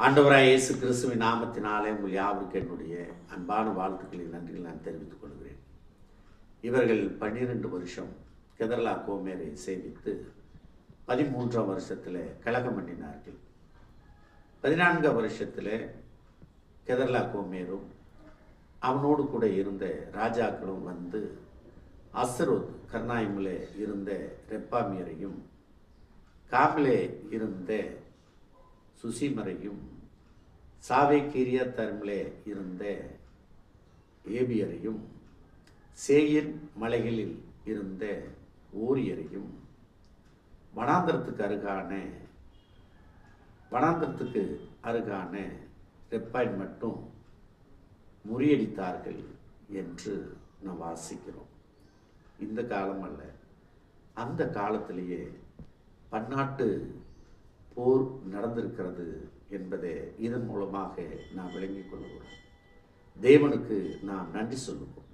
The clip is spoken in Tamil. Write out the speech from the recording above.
ஆண்டவராய் இயேசு கிறிஸ்துவின் நாமத்தினாலே உங்கள் யாவருக்கு என்னுடைய அன்பான வாழ்த்துக்களை நன்றிகள் நான் தெரிவித்துக் கொள்கிறேன். இவர்கள் 12 வருஷம் கெதர்லா கோமேரை சேவித்து 13ஆம் வருஷத்தில் கலகம் பண்ணினார்கள். 14ஆம் வருஷத்தில் கெதர்லா கோமேரும் அவனோடு கூட இருந்த ராஜாக்களும் வந்து அசரோத் கர்நாயிமில் இருந்த ரெப்பாமியரையும் காபிலே இருந்த சுசிமரையும் சாவே கீரியாத்தர்மிலே இருந்த ஏபியரையும் சேயிர் மலைகளில் இருந்த ஓரியரையும் வனாந்தரத்துக்கு அருகான ரெப்பாயின் மட்டும் முறியடித்தார்கள் என்று நாம் வாசிக்கிறோம். இந்த காலம் அல்ல, அந்த காலத்திலேயே பன்னாட்டு போர் நடந்திருக்கிறது என்பதை இதன் மூலமாக நாம் விளங்கிக் கொள்கிறோம். தேவனுக்கு நாம் நன்றி சொல்லுவோம்.